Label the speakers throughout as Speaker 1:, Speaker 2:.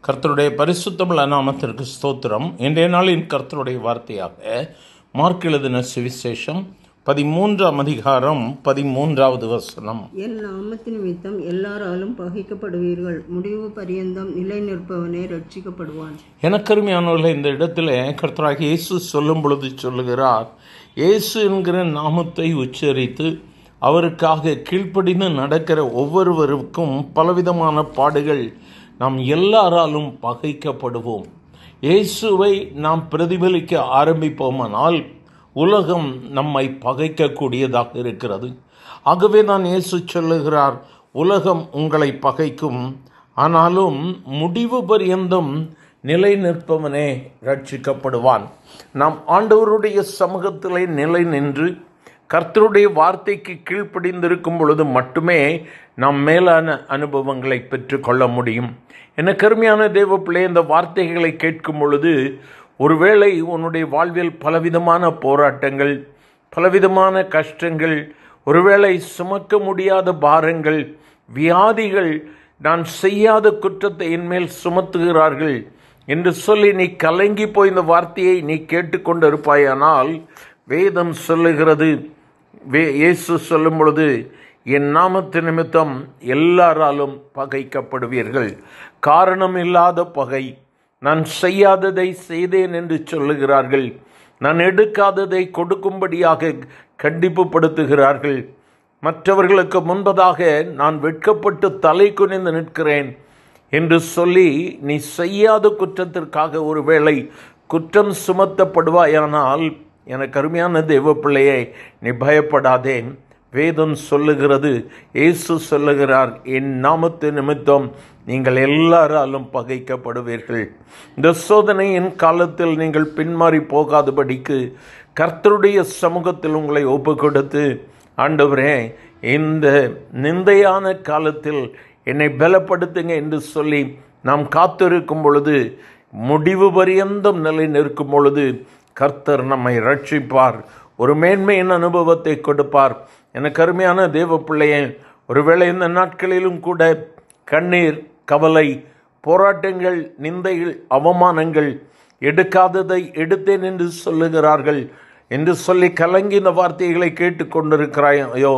Speaker 1: கர்த்தருடைய பரிசுத்தமுள்ள நாமத்திற்கு ஸ்தோத்திரம். இன்றைய நாளின் கர்த்தருடைய வார்த்தையாக மார்க் எழுதின சுவிசேஷம் 13ஆம் அதிகாரம் 13வது வசனம்.
Speaker 2: என் நாமத்தின் நிமித்தம் எல்லாராலும் பகைக்கப்படுவீர்கள், முடிவு பரியந்தம் நிலை நிற்பவனே ரட்சிக்கப்படுவான்.
Speaker 1: எனக்கருமையானவர்கள், இந்த இடத்துல கர்த்தராகிய இயேசு சொல்லும் பொழுது சொல்லுகிறார், இயேசு என்கிற நாமத்தை உச்சரித்து அவருக்காக கீழ்ப்படிந்து நடக்கிற ஒவ்வொருவருக்கும் பலவிதமான பாடுகள். நாம் எல்லாராலும் பகைக்கப்படுவோம். இயேசுவை நாம் பிரதிபலிக்க ஆரம்பிப்போமானால் உலகம் நம்மை பகைக்கக்கூடியதாக இருக்கிறது. ஆகவே தான் இயேசு சொல்லுகிறார், உலகம் உங்களை பகைக்கும், ஆனாலும் முடிவு பரியந்தம் நிலை நிற்பவனே ரட்சிக்கப்படுவான். நாம் ஆண்டவருடைய சமூகத்திலே நிலை நின்று கர்த்தருடைய வார்த்தைக்கு கீழ்ப்படிந்திருக்கும் பொழுது மட்டுமே நாம் மேலான அனுபவங்களை பெற்றுக்கொள்ள முடியும். எனக்கு அருமையான தேவ பிள்ளை, இந்த வார்த்தைகளை கேட்கும் பொழுது ஒருவேளை உன்னுடைய வாழ்வில் பலவிதமான போராட்டங்கள், பலவிதமான கஷ்டங்கள், ஒருவேளை சுமக்க முடியாத பாரங்கள், வியாதிகள், நான் செய்யாத குற்றத்தை என்மேல் சுமத்துகிறார்கள் என்று சொல்லி நீ கலங்கி போய் இந்த வார்த்தையை நீ கேட்டுக்கொண்டு இருப்பாயானால், வேதம் சொல்லுகிறது, இயேசு சொல்லும் பொழுது, என் நாமத்து நிமித்தம் எல்லாராலும் பகைக்கப்படுவீர்கள். காரணம் இல்லாத பகை. நான் செய்யாததை செய்தேன் என்று சொல்லுகிறார்கள். நான் எடுக்காததை கொடுக்கும்படியாக கண்டிப்புப்படுத்துகிறார்கள். மற்றவர்களுக்கு முன்பதாக நான் வெட்கப்பட்டு தலை குனிந்து நிற்கிறேன் என்று சொல்லி நீ செய்யாத குற்றத்திற்காக ஒருவேளை குற்றம் சுமத்தப்படுவாயானால், எனக்கு அருமையான தேவ பிள்ளையே, நீ பயப்படாதே. வேதம் சொல்லுகிறது, இயேசு சொல்லுகிறார், என் நாமத்து நிமித்தம் நீங்கள் எல்லாராலும் பகைக்கப்படுவீர்கள். இந்த சோதனையின் காலத்தில் நீங்கள் பின்மாறி போகாதபடிக்கு கர்த்தருடைய சமூகத்தில் உங்களை ஒப்பு கொடுத்து, ஆண்டவரே, இந்த நிந்தையான காலத்தில் என்னை பலப்படுத்துங்க என்று சொல்லி நாம் காத்திருக்கும் பொழுது, முடிவு பரியந்தம் நிலை நிற்கும் பொழுது கர்த்தர் நம்மை ரட்சிப்பார், ஒரு மேன்மையின் அனுபவத்தை கொடுப்பார். எனக்கு அருமையான தேவ பிள்ளையே, ஒருவேளை இந்த நாட்களிலும் கூட கண்ணீர், கவலை, போராட்டங்கள், நிந்தைகள், அவமானங்கள், எடுக்காததை எடுத்தேன் என்று சொல்லுகிறார்கள் என்று சொல்லி கலங்கி இந்த வார்த்தைகளை கேட்டுக்கொண்டிருக்கிறாயோ,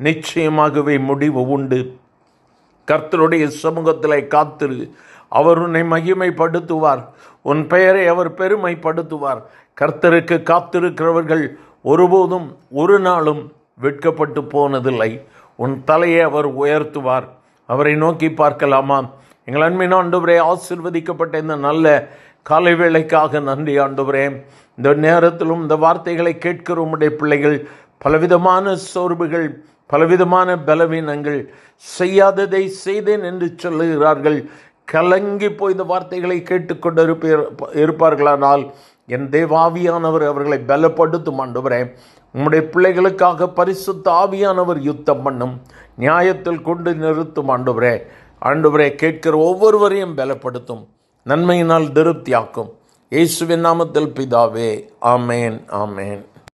Speaker 1: நிச்சயமாகவே முடிவு உண்டு. கர்த்தருடைய சமூகத்திலே காத்திரு. அவர் உன்னை மகிமைப்படுத்துவார், உன் பெயரை அவர் பெருமைப்படுத்துவார். கர்த்தருக்கு காத்திருக்கிறவர்கள் ஒருபோதும் ஒரு நாளும் வெட்கப்பட்டு போனதில்லை. உன் தலையை அவர் உயர்த்துவார். அவரை நோக்கி பார்க்கலாமா? எங்கள் அன்பின் ஆண்டவரே, ஆசீர்வதிக்கப்பட்ட இந்த நல்ல காலை வேளைக்காக நன்றி ஆண்டவரே. இந்த நேரத்திலும் இந்த வார்த்தைகளை கேட்கிற உம்முடைய பிள்ளைகள் பலவிதமான சோர்வுகள், பலவிதமான பலவீனங்கள், செய்யாததை செய்தேன் என்று சொல்லுகிறார்கள். கலங்கி போய் இந்த வார்த்தைகளை கேட்டுக்கொண்டு இருப்பார்களானால் என் தேவாவியானவர் அவர்களை பலப்படுத்தும் ஆண்டவரே. உம்முடைய பிள்ளைகளுக்காக பரிசுத்த ஆவியானவர் யுத்தம் பண்ணும், நியாயத்தில் கொண்டு நிறுத்தும் ஆண்டவரே. ஆண்டவரே, கேட்கிற ஒவ்வொருவரையும் பலப்படுத்தும், நன்மையினால் திருப்தியாக்கும். இயேசுவின் நாமத்தில் பிதாவே, ஆமேன், ஆமேன்.